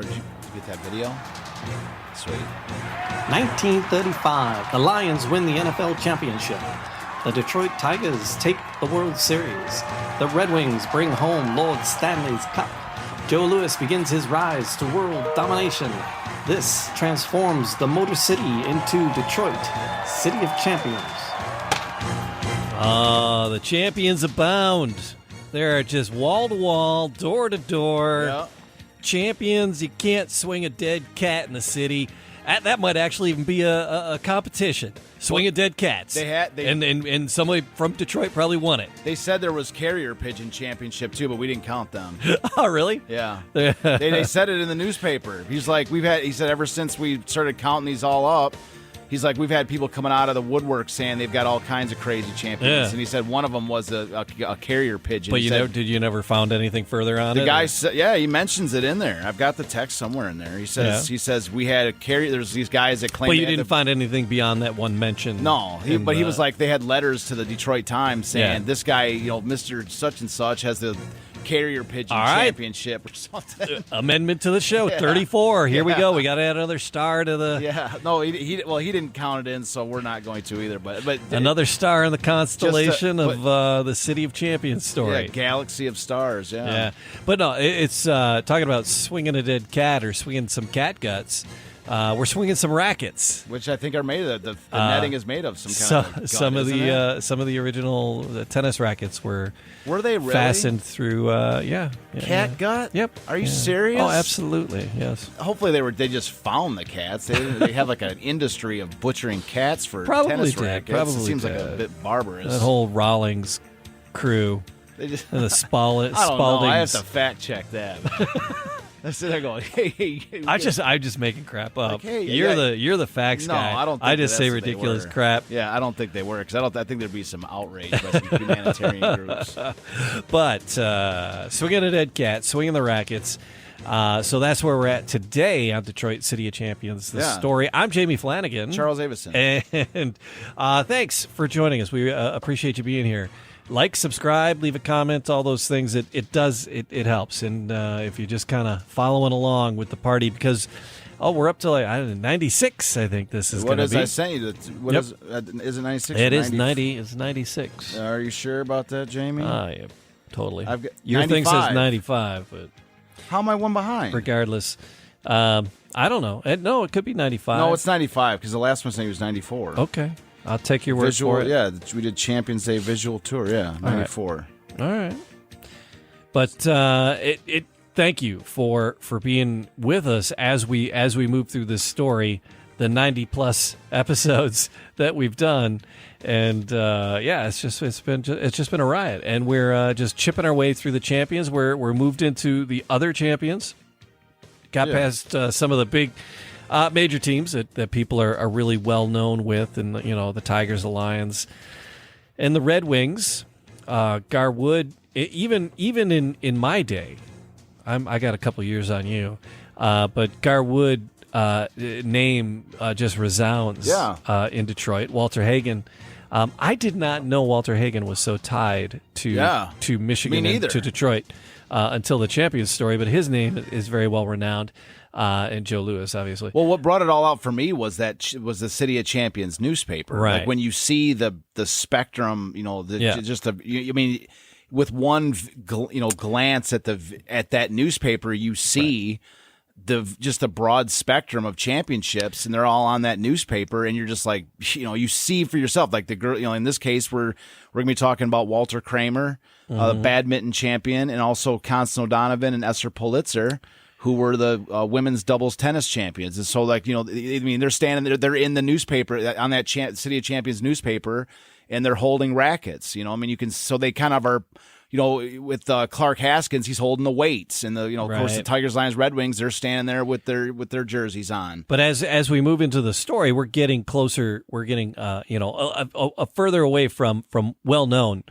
Or did you get that video? Sweet. 1935, the Lions win the NFL championship. The Detroit Tigers take the World Series. The Red Wings bring home Lord Stanley's Cup. Joe Louis begins his rise to world domination. This transforms the Motor City into Detroit, City of Champions. The champions abound. There are just wall-to-wall, door-to-door champions. You can't swing a dead cat in the city. That might actually even be a competition. Swing a dead cats. And somebody from Detroit probably won it. They said there was carrier pigeon championship too, but we didn't count them. Oh, really? Yeah. they said it in the newspaper. He's like, he said ever since we started counting these all up, he's like, we've had people coming out of the woodwork saying they've got all kinds of crazy champions. Yeah. And he said one of them was a carrier pigeon. But did you never found anything further on it? The guy said, yeah, he mentions it in there. I've got the text somewhere in there. He says we had a carrier. There's these guys that claim. But you didn't find anything beyond that one mention. No, he was like, they had letters to the Detroit Times saying this guy, Mr. Such and Such has the carrier pigeon championship or something. Amendment to the show, 34. Here we go. We got to add another star to the. Yeah, no, he didn't count it in, so we're not going to either. But another star in the constellation of the City of Champions story. Yeah, galaxy of stars. Yeah. But no, it's talking about swinging a dead cat or swinging some cat guts. We're swinging some rackets, which I think are made of. The netting is made of some kind of gut, some of the original tennis rackets were they really fastened through cat gut? Yep. Are you serious? Oh, absolutely. Yes. Hopefully they just found the cats. They have like an industry of butchering cats for probably tennis did. rackets. Probably it seems did. like a bit barbarous. That whole Rawlings crew. And the Spaldings. I don't know. I have to fact check that. That's they're going. Hey, I'm just making crap up. Like, hey, you're the facts guy. No, I don't. Think I just say ridiculous crap. Yeah, I don't think they were because I think there'd be some outrage by some humanitarian groups. But swinging a dead cat, swinging the rackets. So that's where we're at today on Detroit City of Champions. The story. I'm Jamie Flanagan, Charles Avison, and thanks for joining us. We appreciate you being here. Like, subscribe, leave a comment, all those things. It helps. And if you're just kind of following along with the party, because we're up to 96. I think this is going to be. What is I sent you? Is it 96? It is 90. It's 96. Are you sure about that, Jamie? Yeah, totally. I've got your 95. thing says 95, but how am I one behind? Regardless, I don't know. No, it could be 95. No, it's 95 because the last one said was 94. Okay. I'll take your word for it. Yeah, we did Champions Day visual tour. Yeah, 94. All right. But thank you for being with us as we move through this story, the 90+ episodes that we've done, and it's just been a riot, and we're just chipping our way through the champions. We're moved into the other champions. Got past some of the big. Major teams that people are really well known with, and the Tigers, the Lions, and the Red Wings, Garwood. Even in my day, I got a couple years on you, but Garwood name just resounds in Detroit. Walter Hagen. I did not know Walter Hagen was so tied to Michigan and to Detroit until the Champions story, but his name is very well renowned. And Joe Louis, obviously. Well, what brought it all out for me was the City of Champions newspaper. Right. Like when you see the spectrum, with one glance at that newspaper, you see the broad spectrum of championships, and they're all on that newspaper, and you're just like, you see for yourself, like the girl, in this case, we're going to be talking about Walter Kramer, the badminton champion, and also Constance O'Donovan and Esther Politzer, who were the women's doubles tennis champions. And so, they're standing there, they're in the newspaper, on that City of Champions newspaper, and they're holding rackets. So they kind of are, with Clark Haskins, he's holding the weights. And, of course, the Tigers, Lions, Red Wings, they're standing there with their jerseys on. But as we move into the story, we're getting closer, we're getting, a further away from well-known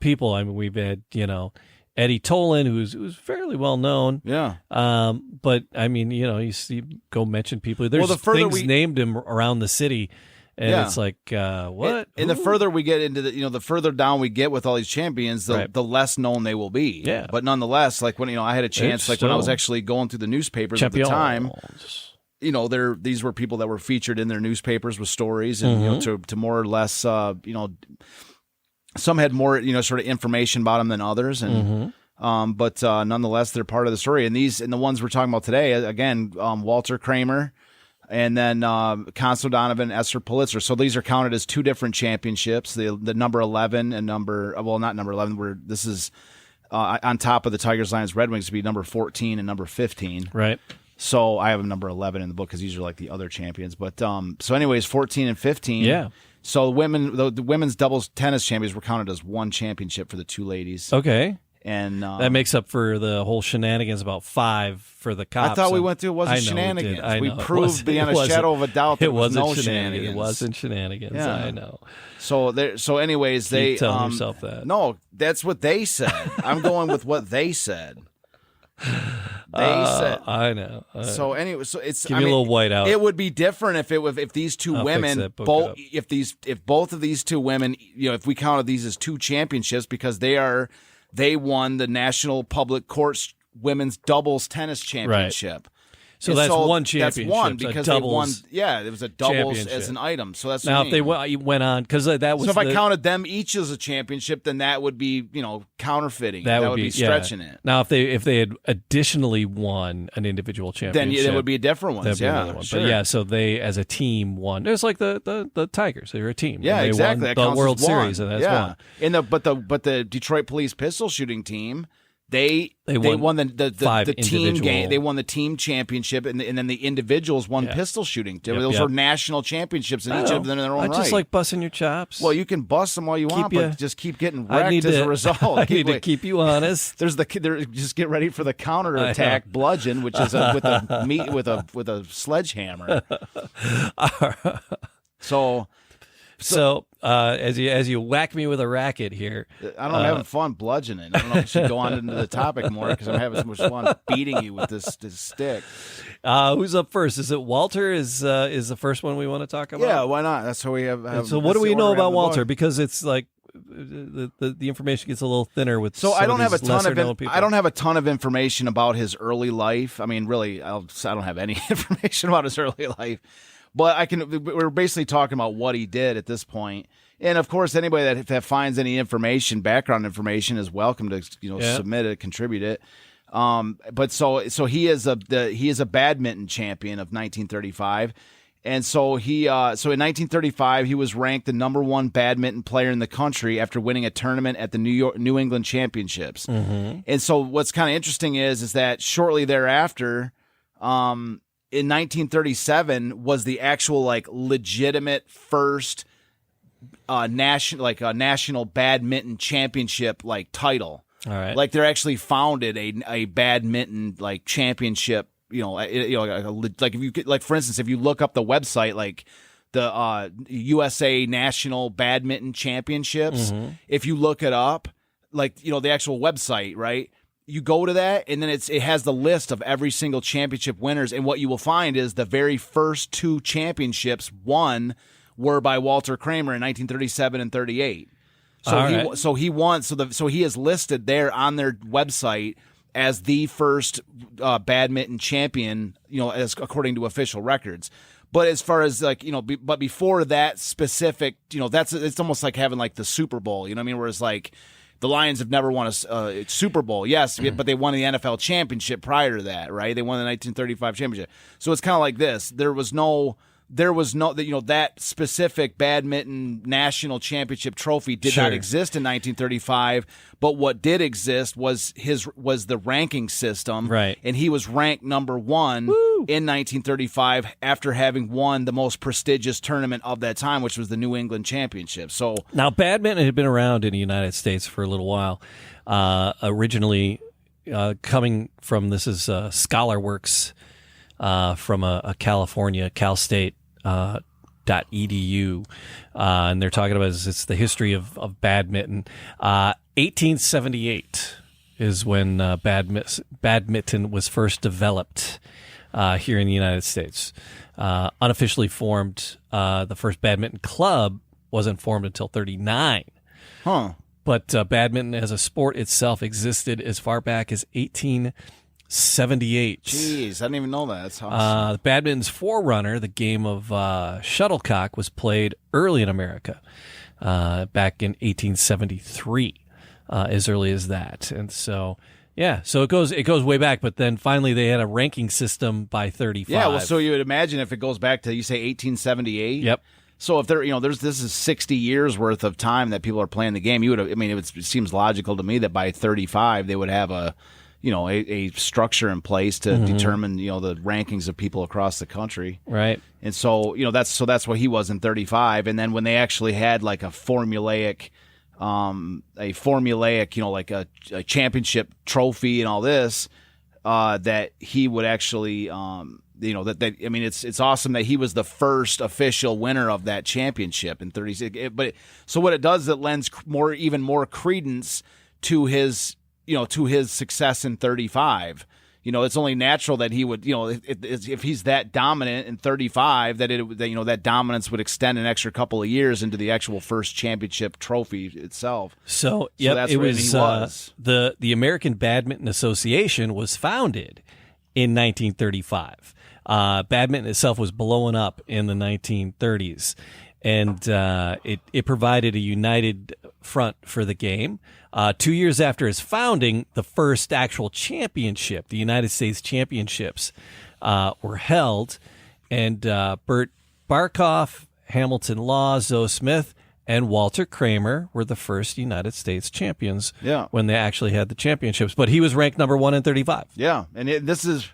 people. I mean, we've had, Eddie Tolan, who's fairly well known. Yeah. But I mean, you go mention people. There's things named him around the city, And Yeah. it's like, what? And the Who? further we get into the further down we get with all these champions, the less known they will be. Yeah. But nonetheless, like when I had a chance, It's like when I was still actually going through the newspapers at the time, Champions. these were people that were featured in their newspapers with stories, and to more or less, some had more sort of information about them than others, and but nonetheless, they're part of the story. And the ones we're talking about today, again, Walter Kramer. And then Constance O'Donovan, Esther Politzer. So these are counted as two different championships. The number 11 and not number 11. Where this is on top of the Tigers, Lions, Red Wings to be number 14 and number 15. Right. So I have number 11 in the book because these are like the other champions. But so anyways, 14 and 15. Yeah. So the women's doubles tennis champions were counted as one championship for the two ladies. Okay. And that makes up for the whole shenanigans about 5 for the cops. I thought we went through it wasn't shenanigans. We proved beyond a shadow of a doubt that it was no shenanigans. It wasn't shenanigans. Yeah. I know. So anyways, they Keep telling yourself that. No, that's what they said. I'm going with what they said. They said. I know. So anyway, so it's give me a little white out. It would be different if these two women if both of these two women, if we counted these as two championships because they won the National Public Courts Women's Doubles Tennis Championship. Right. So that's one championship. That's one because they won. Yeah, it was a doubles as an item. So that's now what I mean. if they went on because that was. So if I counted them each as a championship, then that would be counterfeiting. That would be stretching it. Now if they had additionally won an individual championship, then it would be a different one. Yeah, sure. But so they as a team won. It's like the Tigers. They're a team. Yeah, they exactly. Won the World Series, and that's one. And the Detroit Police pistol shooting team. They won the team game. They won the team championship, and then the individuals won pistol shooting. Those were national championships, and each of them in their own right. I just like busting your chops. Well, you can bust them all you want, but just keep getting wrecked as a result. I need to keep you honest. Just get ready for the counterattack bludgeon, which is with a sledgehammer. So as you whack me with a racket here, I'm having fun bludgeoning. I don't know if we should go on into the topic more because I'm having so much fun beating you with this stick. Who's up first? Is it Walter? Is the first one we want to talk about? Yeah, why not? That's what we have. So what do we know about Walter? Because it's like the information gets a little thinner with. So I don't have a ton of information about his early life. I mean, really, I don't have any information about his early life. But we're basically talking about what he did at this point. And of course, anybody that finds any background information is welcome to, submit it, contribute it. But so he is a badminton champion of 1935. And so in 1935, he was ranked the number 1 badminton player in the country after winning a tournament at the New England Championships. Mm-hmm. And so what's kind of interesting is that shortly thereafter, in 1937 was the actual legitimate first national badminton championship title. All right. They're actually founded a badminton championship. If you for instance, if you look up the website the USA National Badminton Championships, if you look it up, the actual website, right? You go to that, and then it has the list of every single championship winners, and what you will find is the very first 2 championships won were by Walter Kramer in 1937 and 38. So he won. So he is listed there on their website as the first badminton champion, as according to official records. But as far as but before that specific, it's almost like having the Super Bowl. You know what I mean? Whereas the Lions have never won a Super Bowl, yes, but they won the NFL championship prior to that, right? They won the 1935 championship. So it's kind of like this. There was no that specific badminton national championship trophy did not exist in 1935, but what did exist was the ranking system, right? And he was ranked number 1 in 1935 after having won the most prestigious tournament of that time, which was the New England Championship. So now badminton had been around in the United States for a little while. Originally coming from ScholarWorks from a California, Cal State .edu, and they're talking about it's the history of badminton. 1878 is when badminton was first developed. here in the United States. Unofficially formed, the first badminton club wasn't formed until 1939. Huh. But badminton as a sport itself existed as far back as 1878. Jeez, I didn't even know that. That's awesome. Badminton's forerunner, the game of shuttlecock, was played early in America, back in 1873, as early as that. And so, yeah, so it goes way back. But then finally, they had a ranking system by 35. Yeah, well, so you would imagine if it goes back to, you say 1878. Yep. So if this is 60 years worth of time that people are playing the game, it seems logical to me that by 35 they would have a structure in place to determine, the rankings of people across the country. Right. And so, that's what he was in 35. And then when they actually had like a formulaic, like a championship trophy and all this, that he would actually, it's awesome that he was the first official winner of that championship in 36. So what it does, it lends even more credence to his success in 35. It's only natural that he would, if he's that dominant in 35, that dominance would extend an extra couple of years into the actual first championship trophy itself. So that's it where was, he was. The American Badminton Association was founded in 1935. Badminton itself was blowing up in the 1930s, and it provided a united front for the game. 2 years after its founding, the first actual championship, the United States Championships, were held, and Bert Barkoff, Hamilton Law, Zoe Smith, and Walter Kramer were the first United States champions when they actually had the championships. But he was ranked number 1 in 35. Yeah, and that's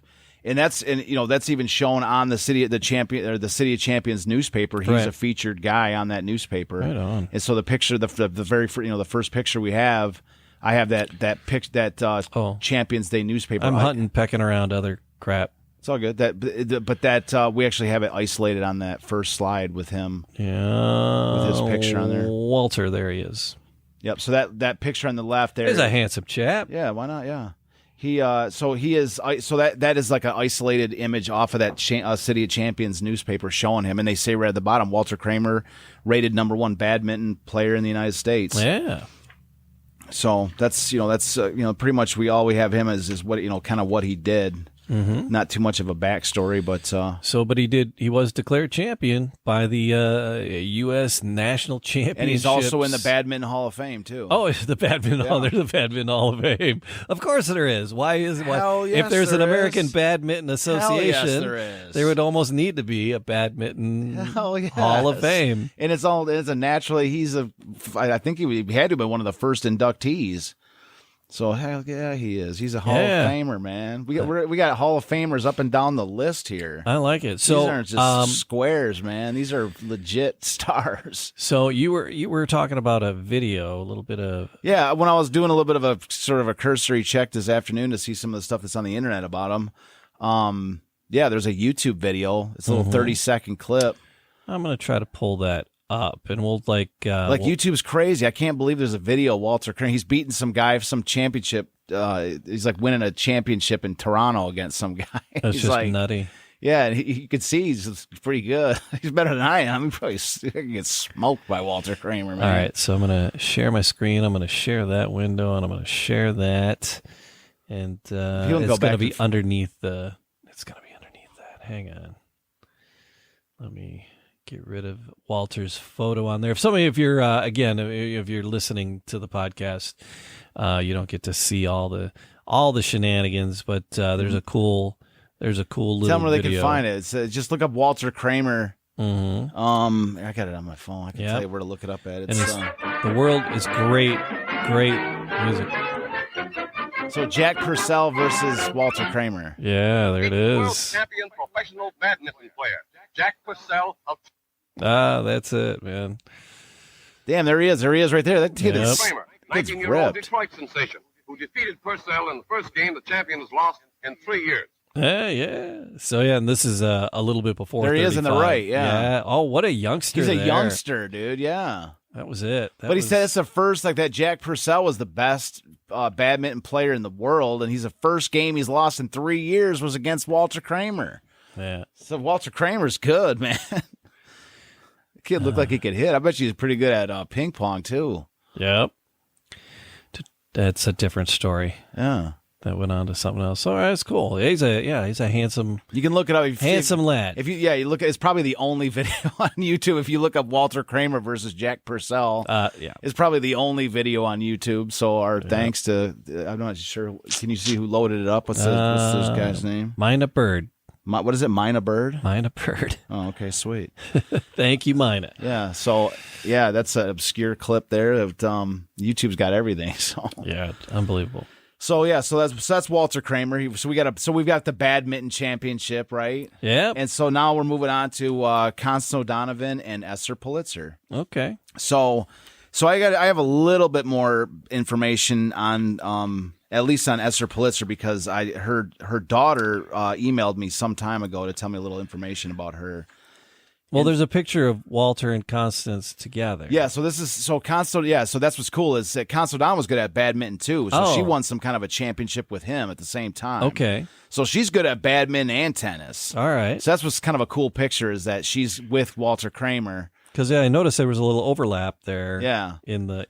even shown on the City of Champions newspaper. He's a featured guy on that newspaper. Right on. And so the picture, the first picture we have, I have that Champions Day newspaper. I'm pecking around other crap. It's all good. We actually have it isolated on that first slide with him. Yeah, with his picture on there. Walter, there he is. Yep. So that picture on the left there is a handsome chap. Yeah. Why not? Yeah. That is like an isolated image off of that City of Champions newspaper showing him, and they say right at the bottom, Walter Kramer, rated number 1 badminton player in the United States. Yeah. So that's pretty much all we have him is what kind of what he did. Mm-hmm. Not too much of a backstory, but he was declared champion by the U.S. National Championships, and he's also in the Badminton Hall of Fame too. Oh, the Badminton Hall. There's the Badminton Hall of Fame. Of course there is. If there's an American Badminton Association, there would almost need to be a Badminton Hall of Fame. And I think he had to be one of the first inductees. So hell yeah, he is. He's a Hall of Famer, man. We got Hall of Famers up and down the list here. I like it. So these aren't just squares, man. These are legit stars. So you were talking about a video, a little bit of when I was doing a little bit of a sort of a cursory check this afternoon to see some of the stuff that's on the internet about him. There's a YouTube video. It's a little 30-second clip. I'm gonna try to pull that up, and we'll YouTube's crazy. I can't believe there's a video of Walter Kramer. He's beating some guy for some championship. He's like winning a championship in Toronto against some guy. That's he's just nutty. Yeah, and you could see he's pretty good. He's better than I am. He probably gets smoked by Walter Kramer, man. All right, so I'm going to share my screen. I'm going to share that window, and I'm going to share that. And it's going to be underneath the. It's going to be underneath that. Hang on. Let me get rid of Walter's photo on there. If you're if you're listening to the podcast, you don't get to see all the shenanigans, but there's a cool little Tell them where they video. can find it. It's, just look up Walter Kramer. Mm-hmm. I got it on my phone. I can tell you where to look it up at. The world is great music. So Jack Purcell versus Walter Kramer. Yeah, there it is. World champion professional badminton player Jack Purcell of. That's it, man. Damn, there he is. There he is right there. That kid is Kramer, 19-year-old Detroit sensation, who defeated Purcell in the first game the champions lost in 3 years. Yeah. So, and this is a little bit before There he 35. is in the right, yeah. Oh, what a youngster. He's a there. youngster, dude, yeah. That was it. He said it's the first, like that Jack Purcell was the best badminton player in the world, and he's the first game he's lost in 3 years was against Walter Kramer. Yeah. So Walter Kramer's good, man. The kid looked like he could hit. I bet you he's pretty good at ping pong too. Yep. That's a different story. Yeah. That went on to something else. All right, that's cool. He's a handsome. You can look it up. Handsome lad. You look. It's probably the only video on YouTube. If you look up Walter Kramer versus Jack Purcell, it's probably the only video on YouTube. So our thanks to I'm not sure. Can you see who loaded it up? What's this guy's name? Mina Bird. What is it? Mina Bird. Mina Bird. Oh, okay, sweet. Thank you, Mina. Yeah. So that's an obscure clip there. Of YouTube's got everything. So yeah, unbelievable. So that's Walter Kramer. We've got the badminton championship, right? Yeah. And so now we're moving on to Constance O'Donovan and Esther Politzer. Okay. So I have a little bit more information on at least on Esther Politzer because her daughter emailed me some time ago to tell me a little information about her. Well, there's a picture of Walter and Constance together. Yeah, so Constance. Yeah, so that's what's cool is that Constance O'Donnell was good at badminton too. So she won some kind of a championship with him at the same time. Okay. So she's good at badminton and tennis. All right. So that's what's kind of a cool picture is that she's with Walter Kramer. Because I noticed there was a little overlap there. Yeah.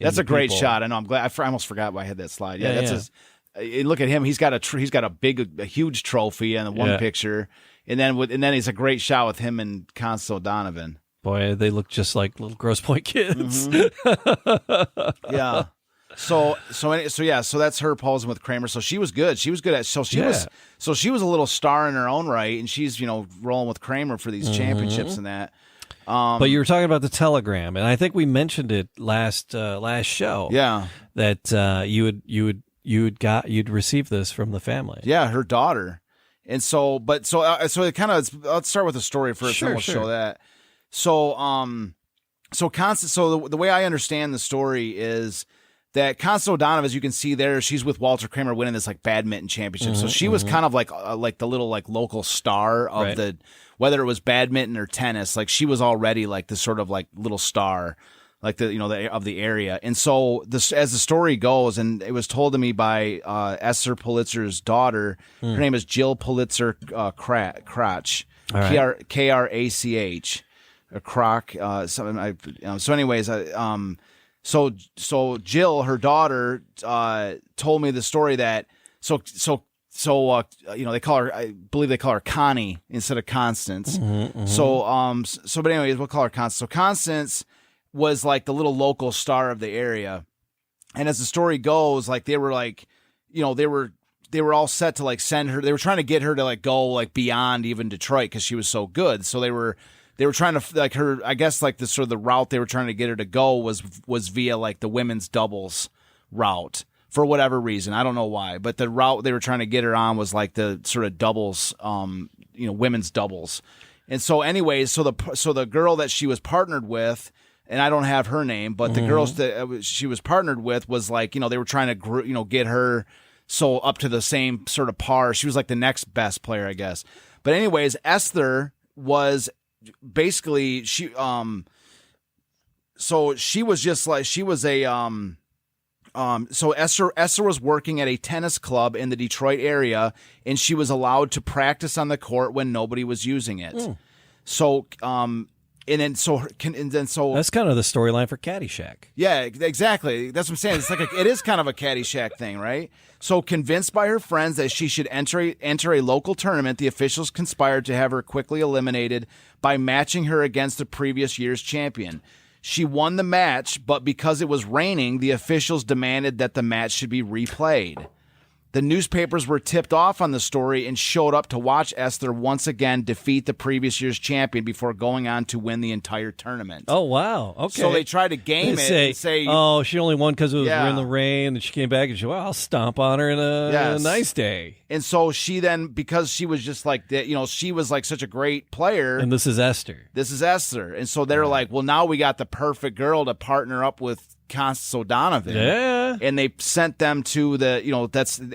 That's a great shot. I know. I'm glad. I almost forgot why I had that slide. Yeah. Look at him. He's got a huge trophy in the one picture. And then he's a great shot with him and Constance O'Donovan. Boy, they look just like little Grosse Pointe kids. Mm-hmm. Yeah. So that's her posing with Kramer. So she was good. She was good at. So she was a little star in her own right, and she's rolling with Kramer for these championships and that. But you were talking about the telegram, and I think we mentioned it last show. Yeah. That you'd received this from the family. Yeah, her daughter. And so it kind of, let's start with the story first, and we'll show that. So Constance, the way I understand the story is that Constance O'Donovan, as you can see there, she's with Walter Kramer winning this like badminton championship. So she was kind of like the little like local star of the, whether it was badminton or tennis, like she was already like the sort of like little star, like of the area. And so as the story goes, and it was told to me by Esther Politzer's daughter, her name is Jill Politzer Krach, Krach, Croc. So Jill, her daughter, told me the story that they call her, I believe they call her Connie instead of Constance. But anyways, we'll call her Constance. So Constance was like the little local star of the area. And as the story goes, like they were like, they were all set to like send her, they were trying to get her to like go like beyond even Detroit because she was so good. So they were trying to like her, I guess like the sort of the route they were trying to get her to go was via like the women's doubles route for whatever reason. I don't know why, but the route they were trying to get her on was like the sort of doubles, women's doubles. And so anyways, so the girl that she was partnered with, and I don't have her name, but the girls that she was partnered with was like, they were trying to, get her so up to the same sort of par. She was like the next best player, I guess. But anyways, Esther was basically, so she was just like, she was a, so Esther was working at a tennis club in the Detroit area, and she was allowed to practice on the court when nobody was using it. So, so that's kind of the storyline for Caddyshack. Yeah, exactly. That's what I'm saying. It's like it is kind of a Caddyshack thing, right? So convinced by her friends that she should enter a local tournament, the officials conspired to have her quickly eliminated by matching her against the previous year's champion. She won the match, but because it was raining, the officials demanded that the match should be replayed. The newspapers were tipped off on the story and showed up to watch Esther once again defeat the previous year's champion before going on to win the entire tournament. Oh, wow. Okay. So they tried to game it and say, oh, she only won because it was in the rain, and she came back and she, I'll stomp on her in a nice day. And so she then, because she was just like that, she was like such a great player. And this is Esther. And so they're like, well, now we got the perfect girl to partner up with Constance O'Donovan. Yeah. And they sent them to the,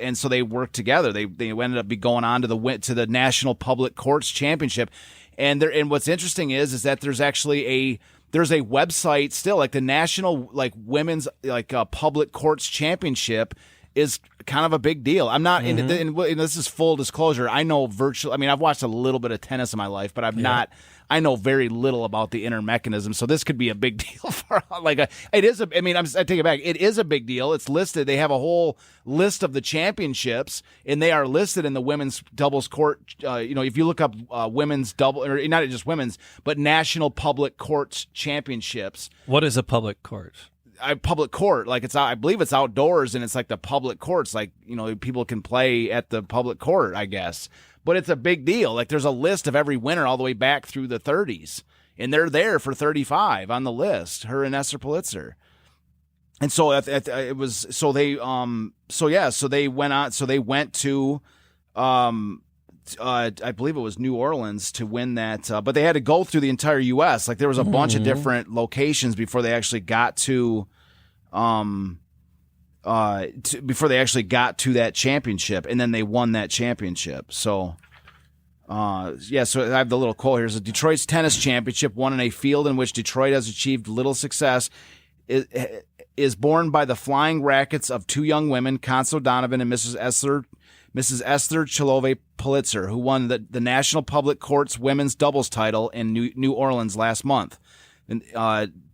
and so they worked together. They ended up going on to the National Public Courts Championship. And what's interesting is that there's actually there's a website still, like the National like Women's like Public Courts Championship is kind of a big deal. I'm not, and this is full disclosure, I know I've watched a little bit of tennis in my life, but I know very little about the inner mechanism, so this could be a big deal for, it is, I take it back, it is a big deal. It's listed, they have a whole list of the championships, and they are listed in the women's doubles court, if you look up women's double, or not just women's, but national public courts championships. What is a public court? Public court, like I believe it's outdoors, and it's like the public courts, like people can play at the public court, I guess. But it's a big deal. Like there's a list of every winner all the way back through the 30s, and they're there for 35 on the list. Her and Esther Politzer, and so it was so they went on. So they went to I believe it was New Orleans to win that, but they had to go through the entire U.S. Like there was a bunch of different locations before they actually got to, that championship, and then they won that championship. So, so I have the little quote here: "Is Detroit's tennis championship, won in a field in which Detroit has achieved little success, is borne by the flying rackets of two young women, Constance Donovan and Mrs. Esther Politzer, who won the National Public Courts women's doubles title in New Orleans last month. And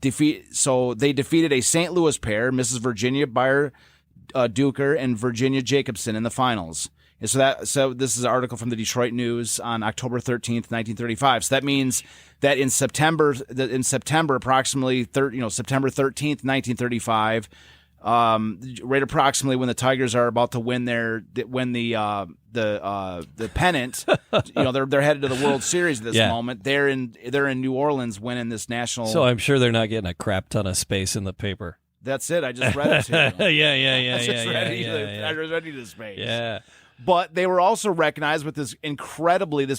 they defeated a St. Louis pair, Mrs. Virginia Beyer Duker and Virginia Jacobson, in the finals. And so this is an article from the Detroit News on October 13th, 1935. So that means that in September, approximately September 13th, 1935. Right approximately when the Tigers are about to win the pennant, they're headed to the World Series at this moment. They're in New Orleans winning this national. So I'm sure they're not getting a crap ton of space in the paper. That's it. I just read it to you. Yeah. I was ready to space. Yeah. But they were also recognized with this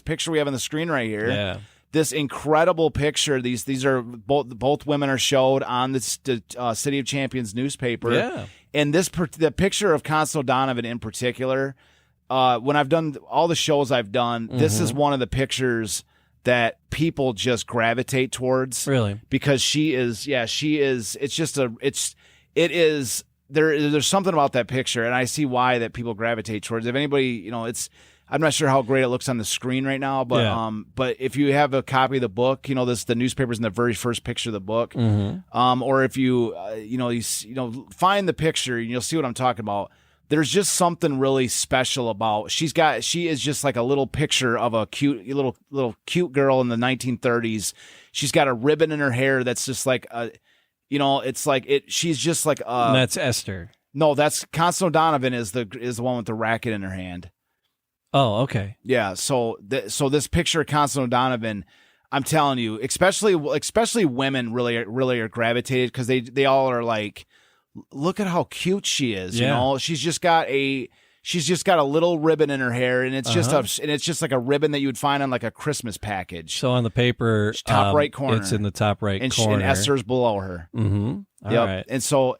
picture we have on the screen right here. Yeah. This incredible picture. These are both women are showed on the City of Champions newspaper. Yeah. And the picture of Constance Donovan in particular, when I've done all the shows I've done, this is one of the pictures that people just gravitate towards. Really? Because she is. There's something about that picture, and I see why that people gravitate towards. If anybody, I'm not sure how great it looks on the screen right now, but but if you have a copy of the book, the newspaper's in the very first picture of the book, or if you find the picture, and you'll see what I'm talking about. There's just something really special about she is just like a little picture of a cute little cute girl in the 1930s. She's got a ribbon in her hair that's just like it's like it. She's just like and that's Esther. No, that's Constance Donovan is the one with the racket in her hand. Oh, okay. Yeah, so this picture of Constance Donovan, I'm telling you, especially women really are gravitated because they all are like, look at how cute she is. Yeah. She's just got a little ribbon in her hair, and it's just like a ribbon that you would find on like a Christmas package. So on the paper, top right corner, it's in the top right corner, and Esther's below her. Mm-hmm. All right. And so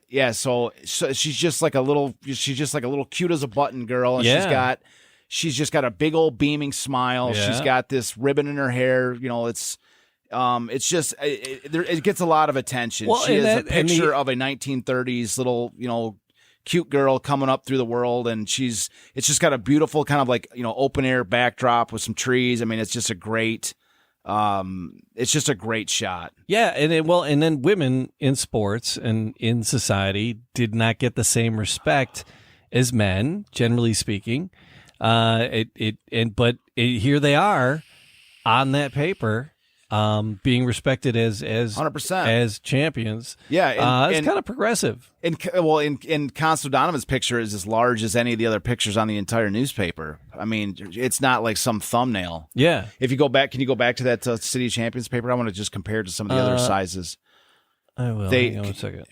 she's just like a little cute as a button girl, and she's just got a big old beaming smile. Yeah. She's got this ribbon in her hair. It gets a lot of attention. Well, she is a picture of a 1930s little, cute girl coming up through the world, and it's just got a beautiful kind of like, open air backdrop with some trees. I mean, it's just a great shot. Yeah. And then women in sports and in society did not get the same respect as men, generally speaking. Here they are on that paper, being respected as 100% as champions. Yeah, it's kind of progressive. In Constance Donovan's picture is as large as any of the other pictures on the entire newspaper. I mean, it's not like some thumbnail. Yeah. If you go back, can you go back to that City of Champions paper? I want to just compare it to some of the other sizes. I will. Hang on a second.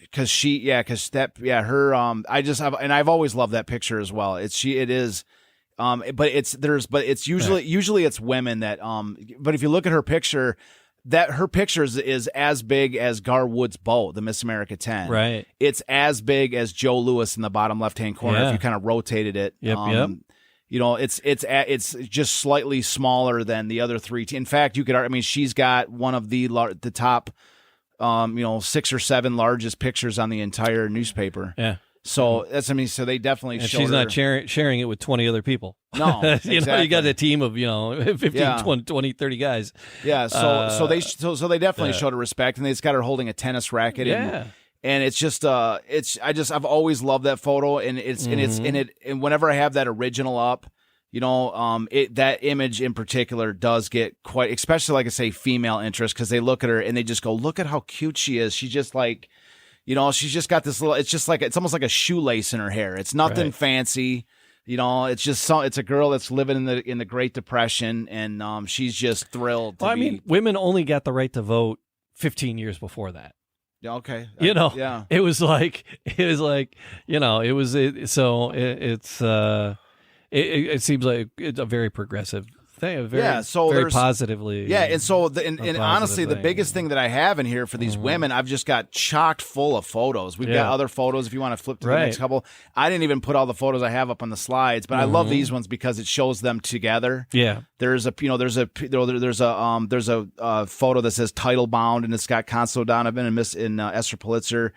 I've always loved that picture as well. Usually it's women that but if you look at her picture, her picture is as big as Gar Wood's boat, the Miss America 10. Right. It's as big as Joe Louis in the bottom left hand corner if you kind of rotated it. Yep. It's just slightly smaller than the other three. In fact, she's got one of the top 6 or 7 largest pictures on the entire newspaper. Yeah. So that's, I mean, so they definitely And showed she's not her. sharing it with 20 other people. No, you exactly. got a team of 15, Yeah. 20, 30 guys. Yeah, so they definitely showed her respect, and they just got her holding a tennis racket. Yeah. And it's just I've always loved that photo, and and whenever I have that original up, that image in particular does get quite, especially like I say, female interest, because they look at her and they just go, look at how cute she is. She's just like, she's just got this little, it's almost like a shoelace in her hair. It's nothing fancy. It's just it's a girl that's living in the Great Depression, and she's just thrilled. Well, I mean, women only got the right to vote 15 years before that. Okay. Yeah. It was like, it seems like it's a very progressive thing. Very positively. Yeah. And so, and honestly, the biggest thing that I have in here for these women, I've just got chocked full of photos. We've got other photos if you want to flip to the next couple. I didn't even put all the photos I have up on the slides, but I love these ones because it shows them together. Yeah. There's a photo that says title bound, and it's got Constance O'Donovan and Esther Politzer.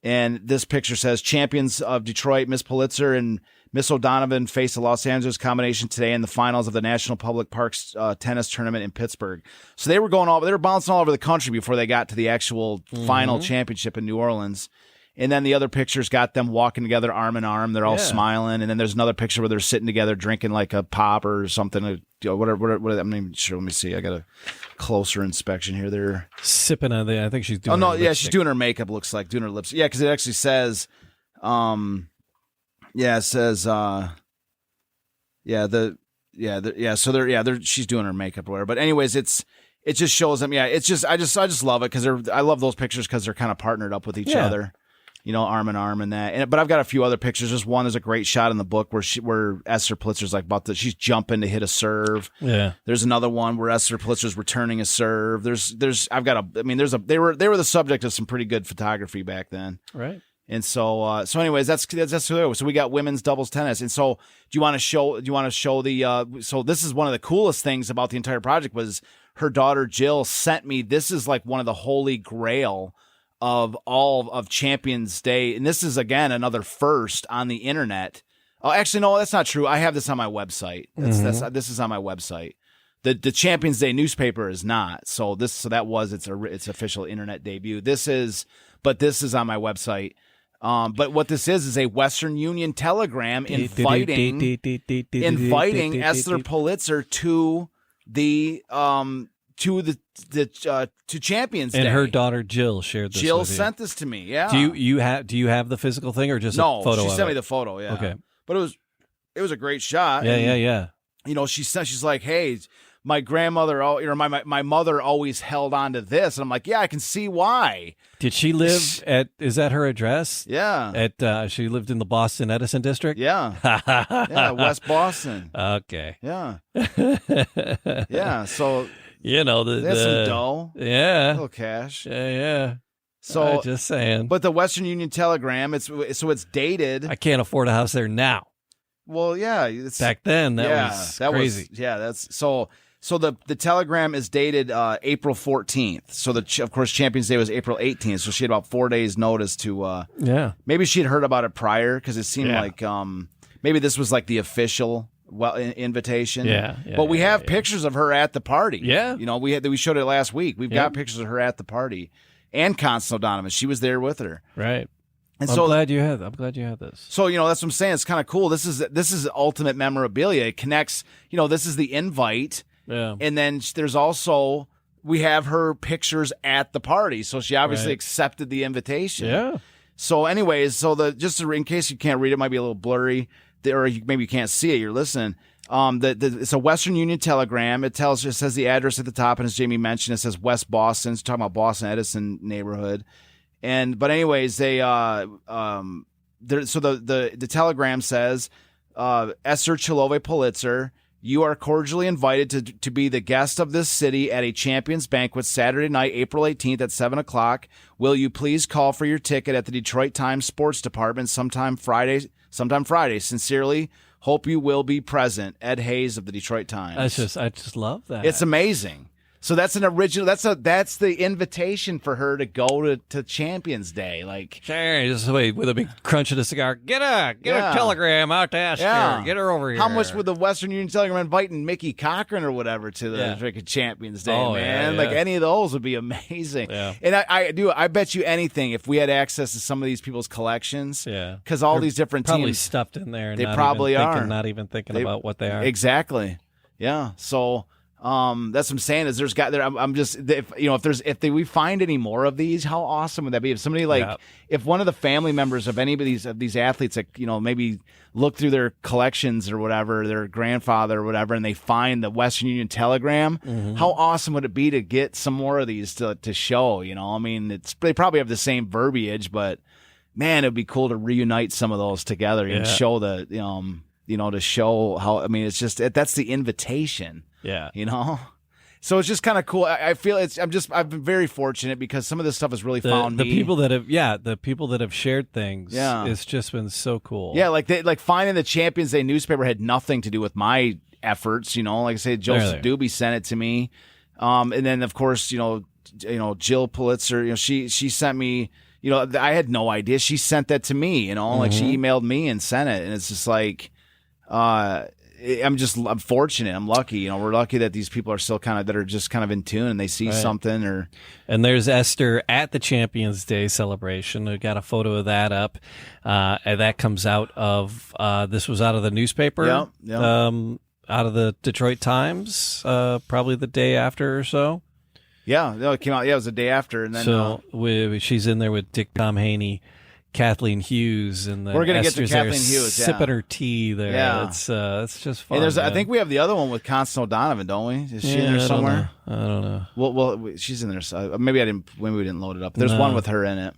And this picture says champions of Detroit, Miss Politzer and Miss O'Donovan face the Los Angeles combination today in the finals of the National Public Parks tennis tournament in Pittsburgh. So they were bouncing all over the country before they got to the actual final championship in New Orleans. And then the other pictures got them walking together arm in arm. They're all smiling. And then there's another picture where they're sitting together drinking like a pop or something. Whatever. I'm not even sure. Let me see. I got a closer inspection here. They're sipping on I think she's doing. Oh no, her yeah, lipstick. she's doing her makeup. Looks like doing her lips. Yeah, because it actually says, it says, so she's doing her makeup or whatever. But anyways, it just shows them. Yeah, it's just I just love it because I love those pictures because they're kind of partnered up with each other. Arm in arm and that. But I've got a few other pictures. Just one is a great shot in the book where Esther Politzer's like she's jumping to hit a serve. Yeah. There's another one where Esther Politzer's returning a serve. They were the subject of some pretty good photography back then. Right. And so anyways, that's who they were. So we got women's doubles tennis. And so do you want to show the so this is one of the coolest things about the entire project was her daughter Jill sent me, this is like one of the holy grail of all of Champions Day. And this is again another first on the internet. Oh, actually no, that's not true. I have this on my website. This is on my website. The Champions Day newspaper is not. So that was its official internet debut. This is on my website. But what this is a Western Union telegram inviting Esther Politzer to Champions Day. And her daughter Jill shared this. Jill with you. sent this to me. Yeah. Do you have the physical thing or just a photo? She of sent it? me the photo. Yeah. Okay. But it was a great shot. Yeah. She's like, hey, my grandmother my mother always held on to this, and I'm like, yeah, I can see why. Did she live is that her address? Yeah. She lived in the Boston Edison district? Yeah. Yeah, West Boston. Okay. Yeah. Yeah, so that's some dough. Yeah. A little cash. Yeah. So just saying. But the Western Union telegram, it's dated. I can't afford a house there now. Well, yeah, back then that was crazy. So the telegram is dated April 14th. So of course Champions Day was April 18th. So she had about 4 days notice to maybe she had heard about it prior because it seemed like maybe this was like the official invitation. But we have pictures of her at the party. Yeah. We showed it last week. We've got pictures of her at the party. And Constance O'Donovan. She was there with her. Right. And I'm glad you had this. So, that's what I'm saying. It's kind of cool. This is ultimate memorabilia. It connects, this is the invite. Yeah. And then there's also, we have her pictures at the party. So she obviously accepted the invitation. Yeah. So anyways, in case you can't read it, might be a little blurry, or maybe you can't see it, you're listening. It's a Western Union telegram. It says the address at the top, and as Jamie mentioned, it says West Boston. It's talking about Boston Edison neighborhood. But anyways, the telegram says, Esther Chilove Politzer, you are cordially invited to be the guest of this city at a Champions Banquet Saturday night, April 18th at 7:00. Will you please call for your ticket at the Detroit Times Sports Department sometime Friday. Sincerely, hope you will be present. Ed Hayes of the Detroit Times. I just love that. It's amazing. So that's an original. That's the invitation for her to go to Champions Day. Like, sure, just wait with a big crunch of the cigar. Get a telegram out to Esther. Get her over here. How much would the Western Union Telegram inviting Mickey Cochran or whatever to the freaking Champions Day, man? Yeah. Like any of those would be amazing. Yeah. And I bet you anything if we had access to some of these people's collections. Yeah. Because all these different probably teams stuffed in there. And they not probably even are thinking, not even thinking about what they are. Exactly. Yeah. So. That's what I'm saying is if we find any more of these, how awesome would that be? If somebody if one of the family members of any of these athletes that, maybe look through their collections or whatever, their grandfather or whatever, and they find the Western Union Telegram, how awesome would it be to get some more of these to show, I mean, they probably have the same verbiage, but man, it'd be cool to reunite some of those together and show to show how, I mean, it's just, that's the invitation. Yeah. So it's just kind of cool. I feel I've been very fortunate because some of this stuff has really found the me. people that have shared things. Yeah. It's just been so cool. Yeah. Like finding the Champions Day newspaper had nothing to do with my efforts. Like I said, Joseph Doobie sent it to me. And then of course, Jill Politzer, she sent me, I had no idea. She sent that to me, like she emailed me and sent it. And it's just like, I'm fortunate. I'm lucky. We're lucky that these people are still that are just kind of in tune and they see something And there's Esther at the Champions Day celebration. We got a photo of that up. And that comes out of, this was out of the newspaper. Yep. Out of the Detroit Times, probably the day after or so. Yeah. No, it came out. Yeah. It was the day after. And then, she's in there with Dick Tom Haney, Kathleen Hughes, and then we're gonna Esther's get to Kathleen Hughes, sipping her tea there. Yeah, it's just fun. And I think we have the other one with Constance O'Donovan, don't we? Is she in there somewhere? I don't know. Well, she's in there. So maybe we didn't load it up. There's one with her in it.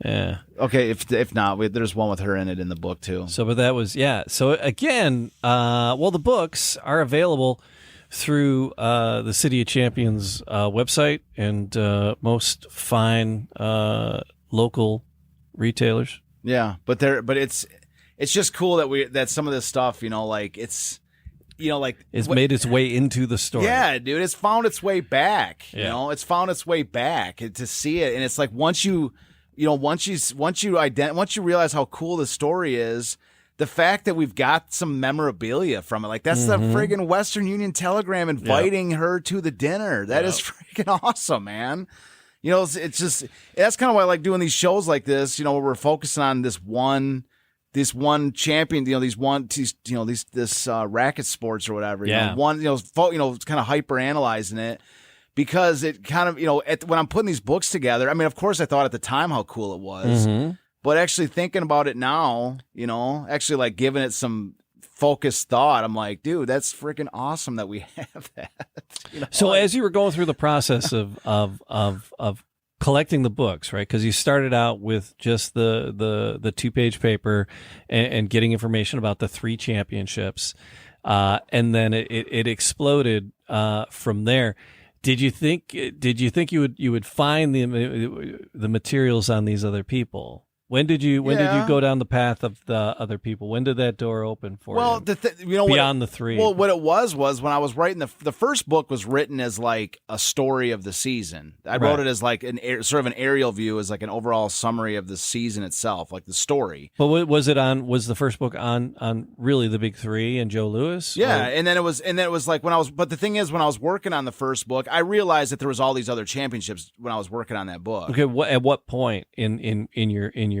Yeah. Okay. If not, there's one with her in it in the book too. So, but that was So again, the books are available through the City of Champions website and most fine local retailers. Yeah, but it's just cool that some of this stuff, it's made its way into the story. Yeah, dude, it's found its way back. It's found its way back to see it, and it's like once you realize how cool the story is, the fact that we've got some memorabilia from it, like that's the friggin' Western Union Telegram inviting her to the dinner. That is freaking awesome, man. It's just, that's kind of why I like doing these shows like this, where we're focusing on this one champion, this racket sports or whatever, kind of hyper analyzing it because it kind of, when I'm putting these books together, I mean, of course I thought at the time how cool it was, but actually thinking about it now, actually like giving it some focused thought, I'm like, dude, that's freaking awesome that we have that. So as you were going through the process of collecting the books, right? Because you started out with just the 2-page paper and getting information about the 3 championships, and then it exploded from there. Did you think you would find the materials on these other people? When did you go down the path of the other people? When did that door open for you? Beyond the 3. Well, what it was when I was writing the first book was written as like a story of the season. I wrote it as like sort of an aerial view, as like an overall summary of the season itself, like the story. But was the first book on really the big 3 and Joe Louis? Yeah, and then it was like but the thing is, when I was working on the first book, I realized that there was all these other championships when I was working on that book. Okay, at what point in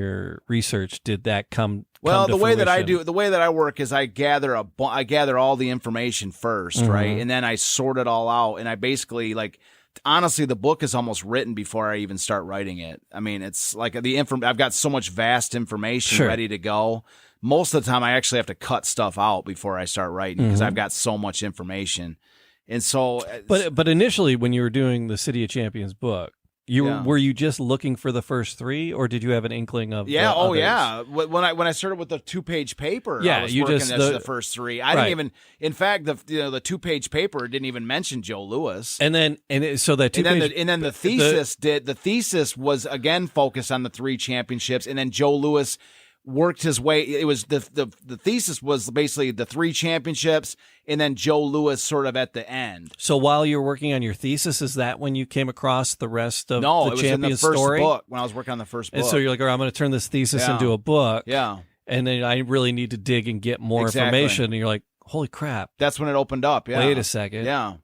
your research did that come? Well, the way fruition? the way that I work is I gather all the information first, right, and then I sort it all out, and I basically honestly, the book is almost written before I even start writing it. I mean, it's like I've got so much vast information ready to go. Most of the time, I actually have to cut stuff out before I start writing because I've got so much information, and so. But initially, when you were doing the City of Champions book, were you just looking for the first 3, or did you have an inkling of? Yeah. Others? Yeah. When I started with the 2-page paper, I was working the first 3. I didn't even. In fact, the 2-page paper didn't even mention Joe Louis. So that 2-page, and then the thesis was again focused on the 3 championships, and then Joe Louis worked his way. It was the thesis was basically the 3 championships and then Joe Louis sort of at the end. So while you're working on your thesis, is that when you came across the rest of No, the it was champion in the first story? book when I was working on the first book. And so you're like, all right, I'm going to turn this thesis into a book. Yeah. And then I really need to dig and get more information. And you're like, holy crap. That's when it opened up. Yeah. Wait a second. Yeah.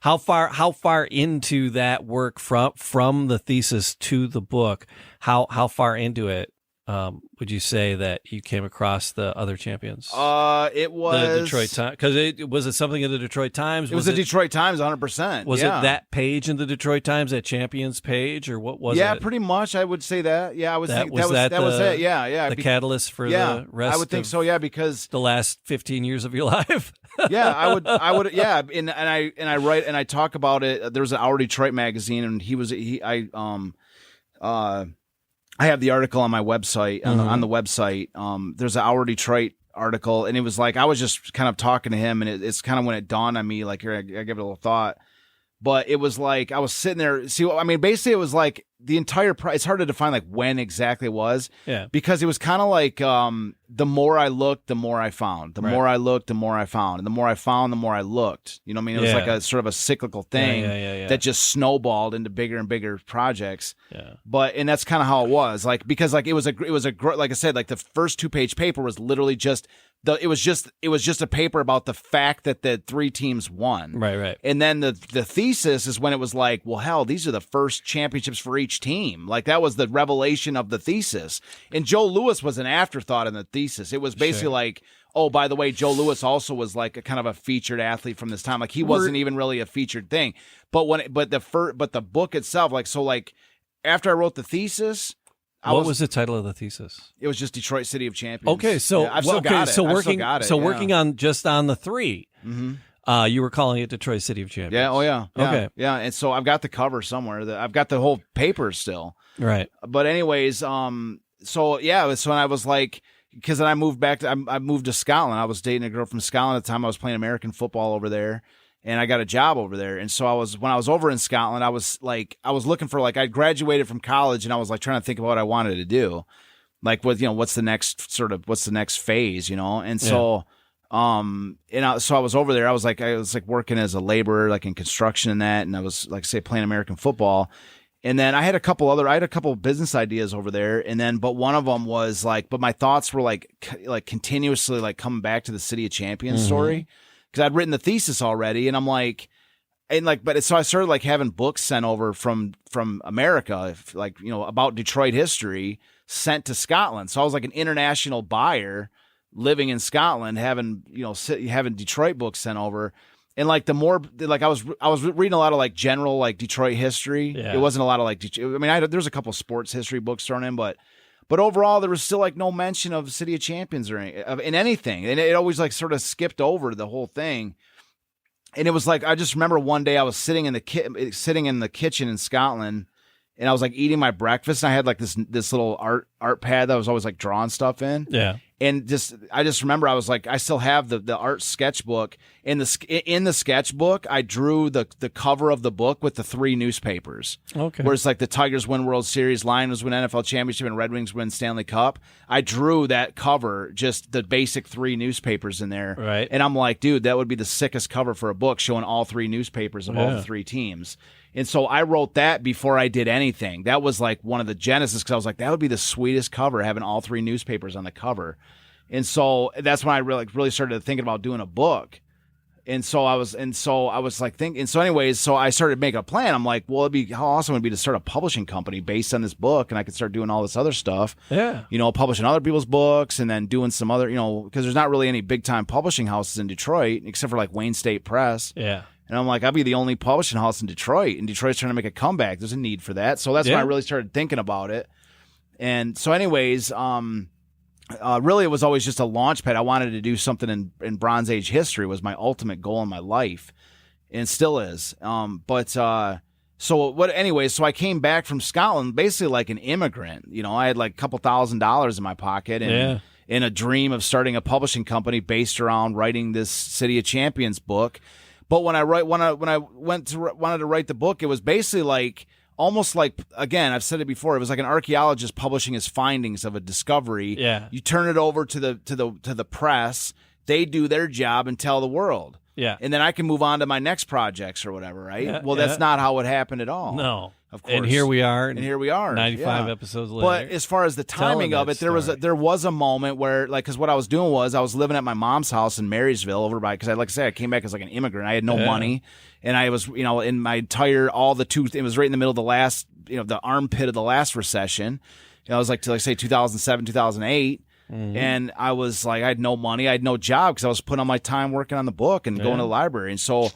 How far into that work from the thesis to the book? How far into it would you say that you came across the other champions? It was the Detroit Times, because was it something in the Detroit Times? It was the Detroit Times, 100%. Was it that page in the Detroit Times, that champions page, or what was it? Yeah, pretty much. I would say that. Yeah, I would think that was it. Yeah, yeah. The catalyst for the rest. I would think so. Yeah, because the last 15 years of your life. Yeah, I would. Yeah, and I write and I talk about it. There's an Our Detroit magazine, and I have the article on my website on the website. There's an Our Detroit article, and it was like I was just kind of talking to him, and it's kind of when it dawned on me, like here I give it a little thought. But it was like I was sitting there. See, I mean, basically, it was like the entire. It's hard to define like when exactly it was. Yeah. Because it was kind of like the more I looked, the more I found. The more I looked, the more I found, and the more I found, the more I looked. You know what I mean? It was like a sort of a cyclical thing that just snowballed into bigger and bigger projects. Yeah. And that's kind of how it was. Like because like it was like I said, like the first 2-page paper was literally just. It was just a paper about the fact that the 3 teams won. Right. And then the thesis is when it was like, well, hell, these are the first championships for each team. Like that was the revelation of the thesis. And Joe Louis was an afterthought in the thesis. It was basically like, oh, by the way, Joe Louis also was like a kind of a featured athlete from this time. Like he wasn't even really a featured thing. But the book itself, like after I wrote the thesis. What was the title of the thesis? It was just Detroit City of Champions. Okay, so I've still got it. Working on just on the 3, you were calling it Detroit City of Champions. Yeah. Oh yeah. Okay. Yeah, and so I've got the cover somewhere. I've got the whole paper still. Right. But anyways, so yeah, it was when I was like, because then I moved back to I moved to Scotland. I was dating a girl from Scotland at the time. I was playing American football over there. And I got a job over there. And so when I was over in Scotland, I was looking for I graduated from college and I was like trying to think of what I wanted to do. Like what's the next phase, And so, so I was over there. I was working as a laborer, like in construction and that. And I was playing American football. And then I had a couple business ideas over there. And then, but one of them was but my thoughts were continuously coming back to the City of Champions story. Because I'd written the thesis already, and I'm so I started having books sent over from America, about Detroit history sent to Scotland. So I was like an international buyer living in Scotland, having Detroit books sent over, and the more I was reading a lot of general Detroit history. Yeah. It wasn't a lot of there's a couple sports history books thrown in, but overall, there was still no mention of City of Champions or in anything. And it always sort of skipped over the whole thing. And it was I just remember one day I was sitting in the kitchen in Scotland, and I was eating my breakfast, and I had this little art pad that I was always drawing stuff in. Yeah. And I just remember I was I still have the art sketchbook. In the sketchbook, I drew the cover of the book with the 3 newspapers. Okay. Where it's the Tigers win World Series, Lions win NFL championship, and Red Wings win Stanley Cup. I drew that cover, just the basic 3 newspapers in there. Right. And I'm like, dude, that would be the sickest cover for a book, showing all 3 newspapers of all the 3 teams. And so I wrote that before I did anything. That was one of the genesis, because I was that would be the sweetest cover, having all 3 newspapers on the cover. And so that's when I really started thinking about doing a book. And so I was thinking, and so anyways, so I started making a plan. I'm like, well, how awesome would it be to start a publishing company based on this book, and I could start doing all this other stuff. Yeah. Publishing other people's books, and then doing some other, because there's not really any big time publishing houses in Detroit, except for Wayne State Press. Yeah. And I'm I'll be the only publishing house in Detroit, and Detroit's trying to make a comeback. There's a need for that. So that's when I really started thinking about it. And so anyways, really it was always just a launch pad. I wanted to do something in Bronze Age history was my ultimate goal in my life, and still is. So I came back from Scotland basically like an immigrant. I had a couple $1,000s in my pocket, and in a dream of starting a publishing company based around writing this City of Champions book. But when I wanted to write the book, it was basically almost like, again, I've said it before, it was like an archaeologist publishing his findings of a discovery. Yeah. You turn it over to the press, they do their job and tell the world. Yeah. And then I can move on to my next projects or whatever, right? Yeah, well, that's not how it happened at all. No. Of course. And here we are. 95 episodes later. But as far as the timing of it, there was a moment where, like, because what I was doing was I was living at my mom's house in Marysville over by, because like I said, I came back as like an immigrant. I had no money, and I was, in my entire, it was right in the middle of the last, the armpit of the last recession. I was like, say 2007, 2008. And I was like, I had no money. I had no job because I was putting on my time working on the book and going to the library. And so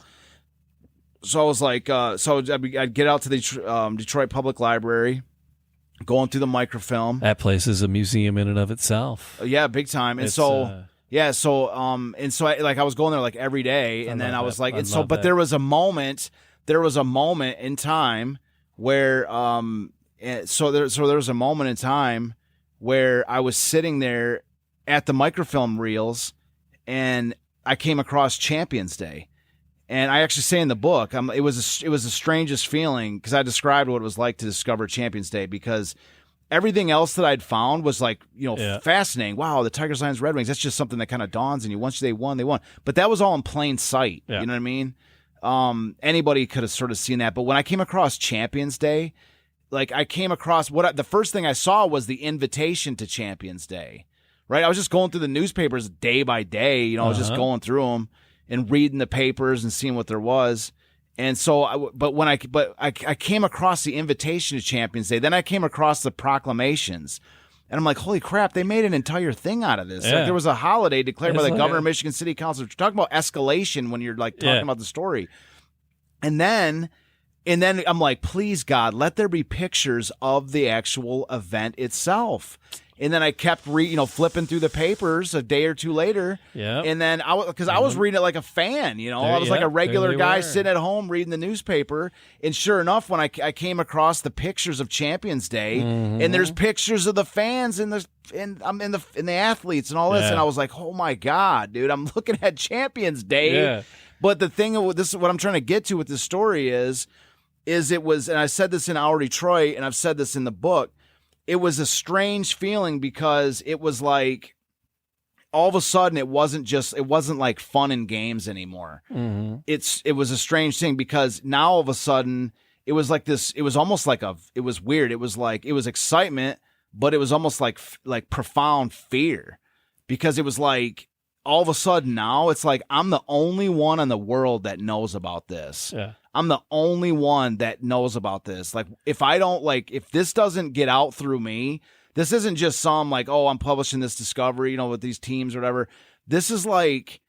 I was like, I'd get out to the Detroit Public Library, going through the microfilm. That place is a museum in and of itself. Yeah, big time. And so I was going there like every day, and then I was like, but there was a moment in time where, there was a moment in time where I was sitting there at the microfilm reels, and I came across Champions Day. And I actually say in the book, it was the strangest feeling, because I described what it was like to discover Champions Day, because everything else that I'd found was like, fascinating. Wow, the Tigers, Lions, Red Wings, that's just something that kind of dawns on you. Once they won, they won. But that was all in plain sight. Yeah. You know what I mean? Anybody could have sort of seen that. But when I came across Champions Day, like I came across the first thing I saw was the invitation to Champions Day, right? I was just going through the newspapers day by day. I was just going through them and reading the papers and seeing what there was. And so, I came across the invitation to Champions Day. Then I came across the proclamations, and I'm like, holy crap, they made an entire thing out of this. Yeah. Like, there was a holiday declared by the governor of Michigan City Council. You're talking about escalation when you're like talking about the story. And then I'm like, please God, let there be pictures of the actual event itself. And then I kept flipping through the papers a day or two later. Yeah. And then I was reading it like a fan, I was like a regular guy sitting at home reading the newspaper. And sure enough, when I came across the pictures of Champions Day, and there's pictures of the fans and the athletes and all this, and I was like, oh my God, dude, I'm looking at Champions Day. Yeah. But the thing, this is what I'm trying to get to with this story is it was, and I said this in Our Detroit, and I've said this in the book. It was a strange feeling, because it was like all of a sudden it wasn't like fun and games anymore. Mm-hmm. It was a strange thing, because now all of a sudden it was like this. It was almost like it was weird. It was like, it was excitement, but it was almost like profound fear, because it was like all of a sudden now it's like I'm the only one in the world that knows about this. Yeah. I'm the only one that knows about this. Like, if this doesn't get out through me, this isn't just some like, oh, I'm publishing this discovery, with these teams or whatever. This is like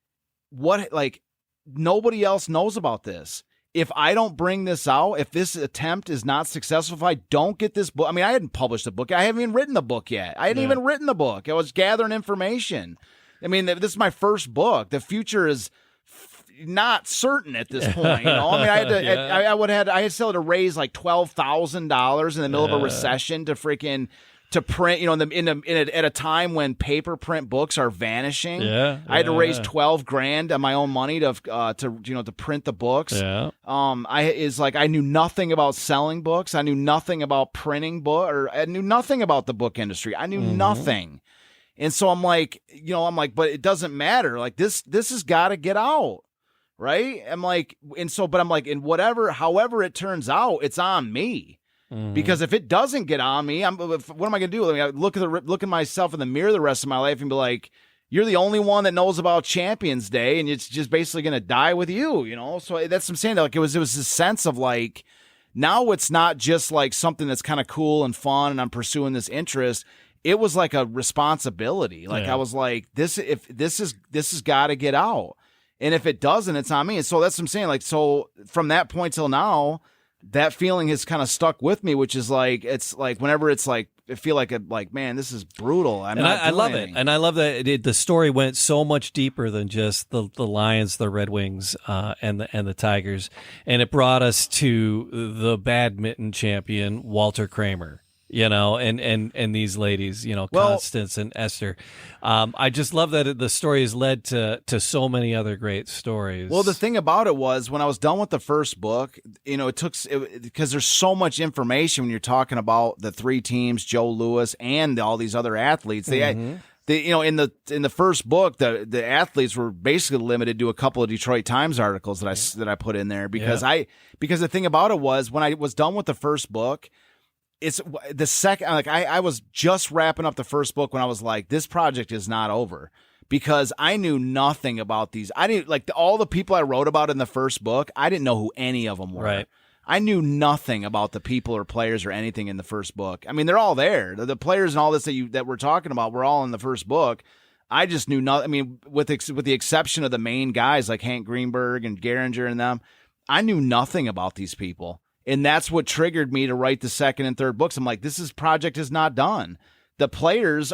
nobody else knows about this. If I don't bring this out, if this attempt is not successful, if I don't get this book, I hadn't published the book. I haven't even written the book yet. I hadn't even written the book. I was gathering information. This is my first book. The future is not certain at this point. I had to, I still had to raise like $12,000 in the middle of a recession to print, at a time when paper print books are vanishing. I had to raise $12,000 of my own money to print the books. I knew nothing about selling books. I knew nothing about printing I knew nothing about the book industry. I knew nothing. And so I'm like, but it doesn't matter. Like this has got to get out. Right. I'm like, however it turns out, it's on me. Mm-hmm. Because if it doesn't get on me, what am I going to do? I look at myself in the mirror the rest of my life and be like, you're the only one that knows about Champions Day, and it's just basically going to die with you, So that's what I'm saying. Like it was this sense of like, now it's not just like something that's kind of cool and fun, and I'm pursuing this interest. It was like a responsibility. Like I was like, this has got to get out. And if it doesn't, it's on me. And so that's what I'm saying. Like, so from that point till now, that feeling has kind of stuck with me, which is like, it's like whenever it's like, I feel like, man, this is brutal. I love it. And I love that the story went so much deeper than just the Lions, the Red Wings, and the Tigers. And it brought us to the badminton champion, Walter Kramer. and these ladies, Constance and Esther. I just love that the story has led to so many other great stories. Well, the thing about it was when I was done with the first book, it took because there's so much information when you're talking about the three teams, Joe Louis and all these other athletes. In the first book, the athletes were basically limited to a couple of Detroit Times articles that I put in there because the thing about it was when I was done with the first book. It's the second, I was just wrapping up the first book when I was like, this project is not over because I knew nothing about these. I didn't all the people I wrote about in the first book. I didn't know who any of them were. Right. I knew nothing about the people or players or anything in the first book. I mean, they're all there. The players and all this that we're talking about were all in the first book. I just knew nothing. I mean, with the exception of the main guys like Hank Greenberg and Gehringer and them, I knew nothing about these people. And that's what triggered me to write the second and third books. I'm like, project is not done. The players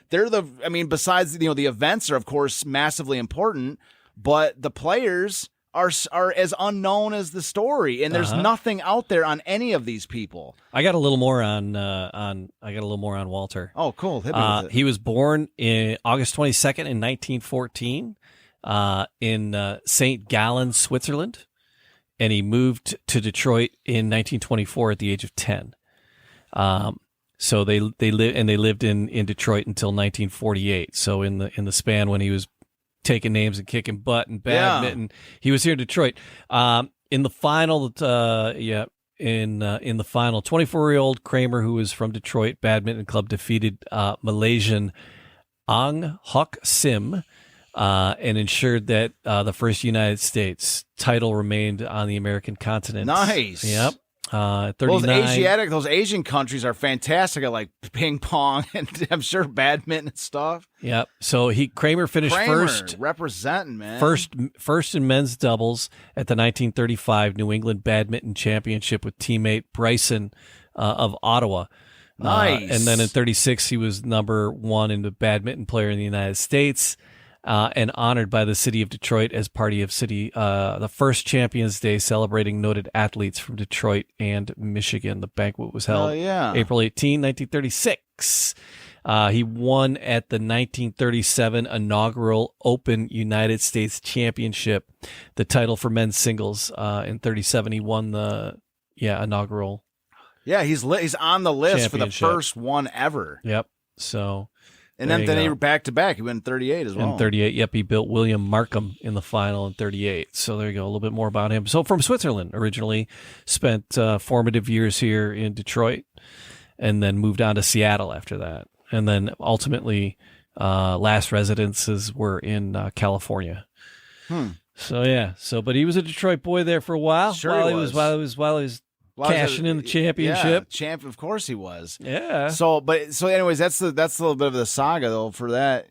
besides, the events are of course massively important, but the players are as unknown as the story. And there's nothing out there on any of these people. I got a little more on Walter. Oh, cool. Hit me with it. He was born in August 22nd in 1914 in St. Gallen, Switzerland. And he moved to Detroit in 1924 at the age of 10. So they lived in Detroit until 1948. So in the span when he was taking names and kicking butt in badminton, he was here in Detroit. In the final, 24-year-old Kramer, who was from Detroit Badminton Club, defeated Malaysian Ang Hock Sim. And ensured that the first United States title remained on the American continent. Nice. Yep. 39. Those Asian countries are fantastic at like ping pong and I'm sure badminton and stuff. Yep. So Kramer finished first, representing, man. First in men's doubles at the 1935 New England Badminton Championship with teammate Bryson of Ottawa. Nice. And then in 36, he was number one in the badminton player in the United States. And honored by the city of Detroit as part of the first Champions Day celebrating noted athletes from Detroit and Michigan. The banquet was held April 18, 1936. He won at the 1937 inaugural Open United States Championship, the title for men's singles. In 37, he won the inaugural. Yeah, he's on the list for the first one ever. Yep. So. And then he back to back. He went in 38 as well. In 38, yep. He built William Markham in the final in 38. So there you go. A little bit more about him. So from Switzerland, originally spent formative years here in Detroit and then moved on to Seattle after that. And then ultimately last residences were in California. So yeah. But he was a Detroit boy there for a while. Sure while he he was cashing in the championship. Yeah, of course he was. Yeah. So anyways, that's a little bit of the saga though for that.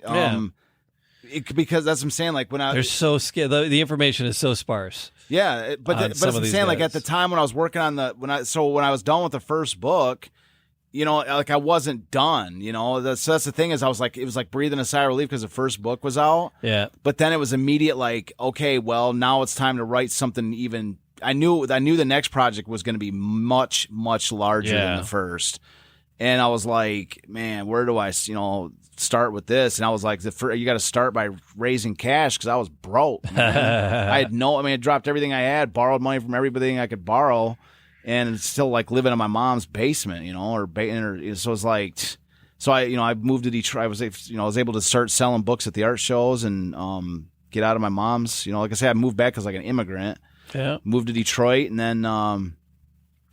Because that's what I'm saying. Like they're so scared. The information is so sparse. Yeah, but that's what I'm saying. Like at the time when I was working on when I was done with the first book, like I wasn't done. That's the thing is I was like it was like breathing a sigh of relief because the first book was out. Yeah. But then it was immediate. Like okay, well now it's time to write something even. I knew the next project was going to be much, much larger than the first. And I was like, man, where do I, start with this? And I was like, you got to start by raising cash because I was broke. I dropped everything I had, borrowed money from everything I could borrow, and still like living in my mom's basement, so it's like, so I moved to Detroit. I was able to start selling books at the art shows and get out of my mom's, like I said, I moved back as like an immigrant. Yeah. Moved to Detroit, and then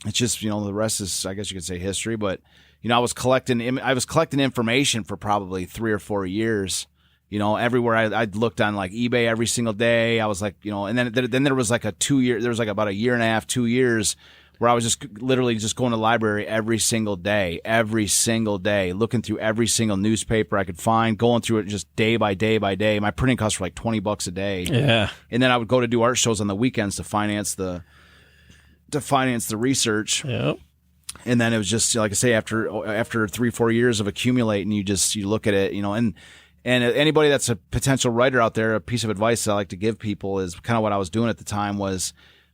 it's just the rest is I guess you could say history. But I was collecting information for probably 3 or 4 years. Everywhere I'd looked on like eBay every single day. I was like, and then there was like about a year and a half, 2 years where I was just literally just going to the library every single day, looking through every single newspaper I could find, going through it just day by day by day. My printing costs were like $20 a day. Yeah. And then I would go to do art shows on the weekends to finance the research. Yep. And then it was just like I say, after 3-4 years of accumulating, you look at it, and anybody that's a potential writer out there, a piece of advice I like to give people is kind of what I was doing at the time was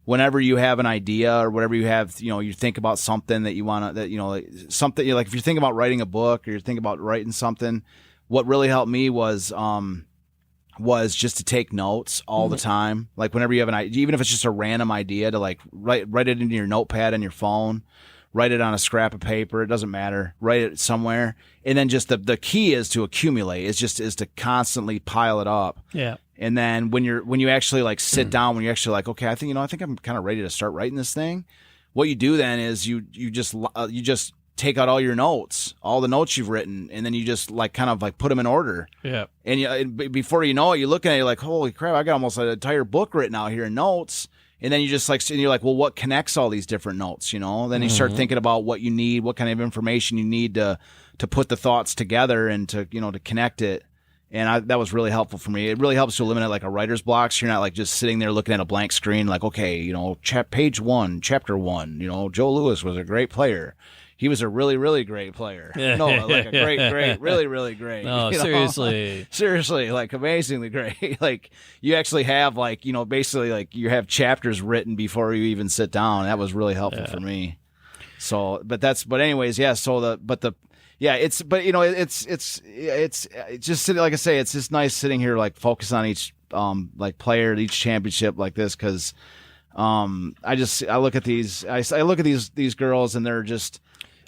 whenever you have an idea or whatever you have, you think about something that you want to, something like if you're thinking about writing a book or you're thinking about writing something, what really helped me was just to take notes all the time. Like whenever you have an idea, even if it's just a random idea, to like write it into your notepad on your phone, write it on a scrap of paper. It doesn't matter. Write it somewhere. And then just the key is to accumulate. Is to constantly pile it up. Yeah. And then when you actually like sit down, when you're actually like, okay, I think I'm kind of ready to start writing this thing. What you do then is you just take out all your notes, all the notes you've written, and then you just like kind of like put them in order. Yeah. And before you know it, you're looking at it, you're like, holy crap, I got almost an entire book written out here in notes. And then you just like, and you're like, well, what connects all these different notes? Then you start thinking about what you need, what kind of information you need to put the thoughts together and to connect it. And that was really helpful for me. It really helps to eliminate like a writer's block. So you're not like just sitting there looking at a blank screen, like, okay, page 1, chapter 1, Joe Louis was a great player. He was a really, really great player. No, like a great, really, really great. No, seriously. Seriously, like amazingly great. Like you actually have like, basically like you have chapters written before you even sit down. That was really helpful for me. So, but anyways, yeah. So it's just like I say, it's just nice sitting here, like focus on each, like player at each championship like this. Cause, I look at these girls and they're just,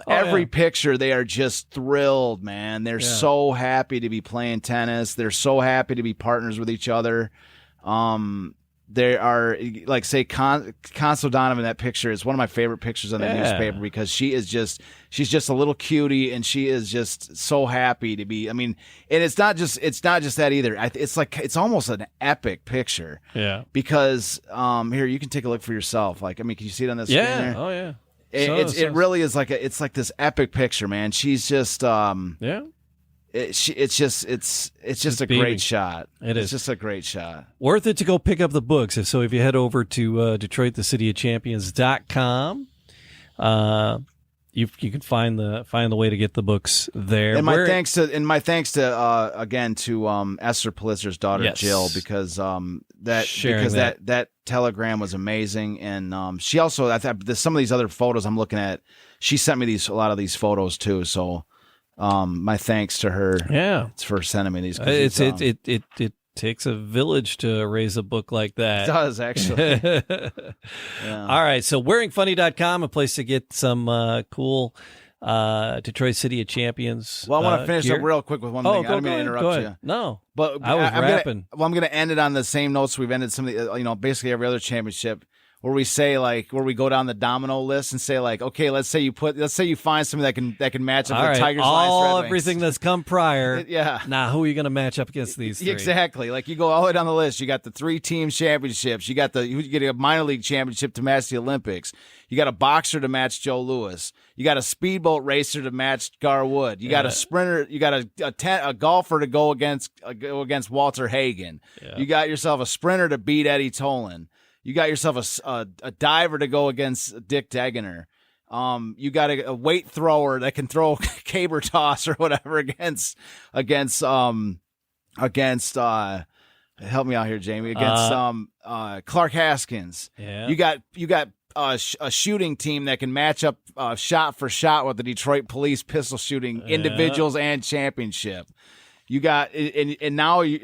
every picture, they are just thrilled, man. They're so happy to be playing tennis. They're so happy to be partners with each other. They are, like, say, Constance O'Donovan, that picture is one of my favorite pictures on the newspaper because she's just a little cutie and she is just so happy to be. I mean, and it's not just that either. It's almost an epic picture. Yeah. Because here, you can take a look for yourself. Like, I mean, can you see it on this screen there? Oh yeah. It really is like it's like this epic picture, man. She's just it's just a great shot. It's just a great shot. Worth it to go pick up the books. So if you head over to DetroitTheCityOfChampions.com, you can find the way to get the books there. And my thanks to again to Esther Politzer's daughter Jill because that telegram was amazing, and she also some of these other photos I'm looking at, she sent me a lot of these photos too. So my thanks to her. Yeah, for sending me these. It takes a village to raise a book like that. It does, actually. All right, so wearingfunny.com, a place to get some cool Detroit City of Champions. Well, I want to finish up real quick with one thing. I don't mean to interrupt you. No, but I was rapping. I'm going to end it on the same notes we've ended some of the, basically every other championship, where we say where we go down the domino list and say okay, let's say you find something that can match up with Tigers, Lions, Red Wings. Everything that's come prior. Now who are you going to match up against these three? Exactly. Like you go all the way down the list. You got the 3-team championships. You get a minor league championship to match the Olympics. You got a boxer to match Joe Louis. You got a speedboat racer to match Garwood. You got a sprinter. You got a golfer to go against Walter Hagen. Yeah. You got yourself a sprinter to beat Eddie Tolan. You got yourself a diver to go against Dick Degener. You got a weight thrower that can throw caber toss or whatever against help me out here, Jamie, against Clark Haskins. Yeah. You got a shooting team that can match up shot for shot with the Detroit Police pistol shooting individuals and championship. You got and now who are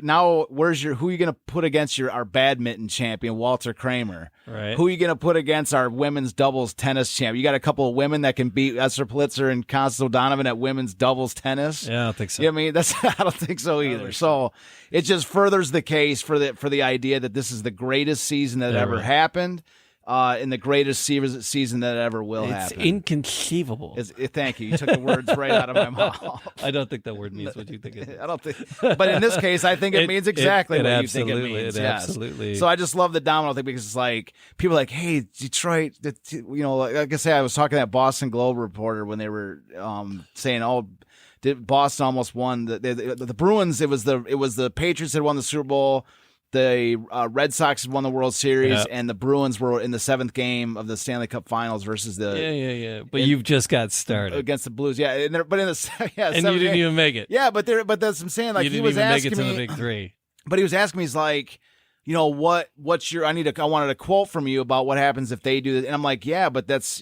you going to put against our badminton champion Walter Kramer? Right. Who are you going to put against our women's doubles tennis champ? You got a couple of women that can beat Esther Politzer and Constance O'Donovan at women's doubles tennis. Yeah, I don't think so. You know what I mean, I don't think so either. So it just furthers the case for the idea that this is the greatest season that ever happened. In the greatest season that ever will happen. It's inconceivable. Thank you. You took the words right out of my mouth. I don't think that word means what you think it is. I don't think, but in this case, I think it means exactly what you think it means. Absolutely. So I just love the domino thing because it's like people are like, hey, Detroit. Like I say, I was talking to that Boston Globe reporter when they were saying, Boston almost won the Bruins. It was the Patriots that won the Super Bowl. The Red Sox had won the World Series, and the Bruins were in the 7th game of the Stanley Cup Finals versus the But you've just got started against the Blues, and you didn't even make it. Yeah, but that's what I'm saying. Like you didn't even make it to the big three. But he was asking me, he's like, what's your, I wanted a quote from you about what happens if they do this. And I'm like, yeah, but that's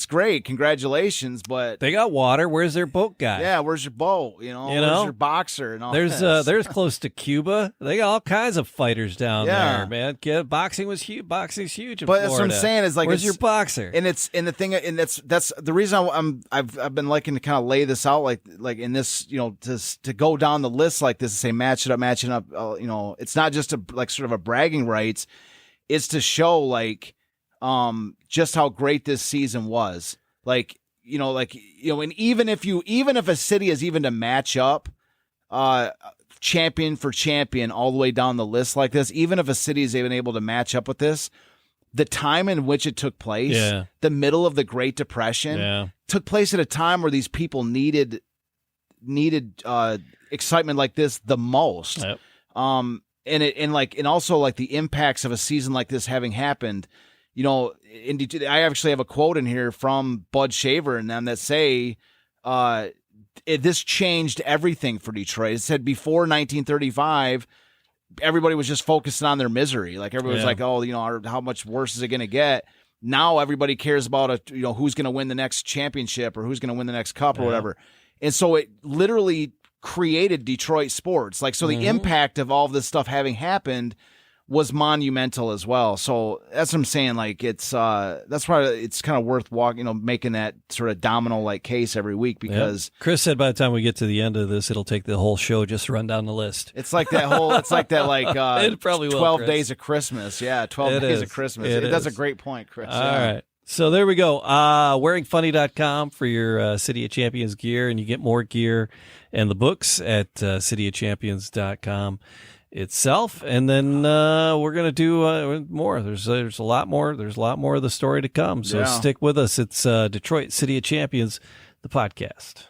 great. Congratulations. But they got water. Where's their boat guy? Yeah. Where's your boat? Where's your boxer and all there's close to Cuba. They got all kinds of fighters down there, man. Boxing was huge. Boxing's huge in But Florida. that's what I'm saying is like, where's your boxer? And that's the reason I've been liking to kind of lay this out like in this, to go down the list like this and say matching up. It's not just sort of a bragging rights. It's to show like, just how great this season was. And even if a city is even to match up, champion for champion all the way down the list like this, even if a city is even able to match up with this, the time in which it took place, the middle of the Great Depression, took place at a time where these people needed excitement like this the most. Yep. And also the impacts of a season like this having happened. I actually have a quote in here from Bud Shaver and them that say, this changed everything for Detroit. It said before 1935, everybody was just focusing on their misery. Like everybody was like, oh, how much worse is it going to get? Now everybody cares about who's going to win the next championship or who's going to win the next cup or whatever. And so it literally created Detroit sports. The impact of all of this stuff having happened was monumental as well. So that's what I'm saying. It's that's why it's kind of worth making that sort of domino case every week because Chris said by the time we get to the end of this, it'll take the whole show just to run down the list. It's like that whole, it probably 12 will, days of Christmas. Yeah. 12 days of Christmas. That's a great point, Chris. All right. So there we go. Wearingfunny.com for your City of Champions gear, and you get more gear and the books at cityofchampions.com. itself, and then we're gonna do more. There's a lot more. There's a lot more of the story to come. So stick with us. It's Detroit City of Champions, the podcast.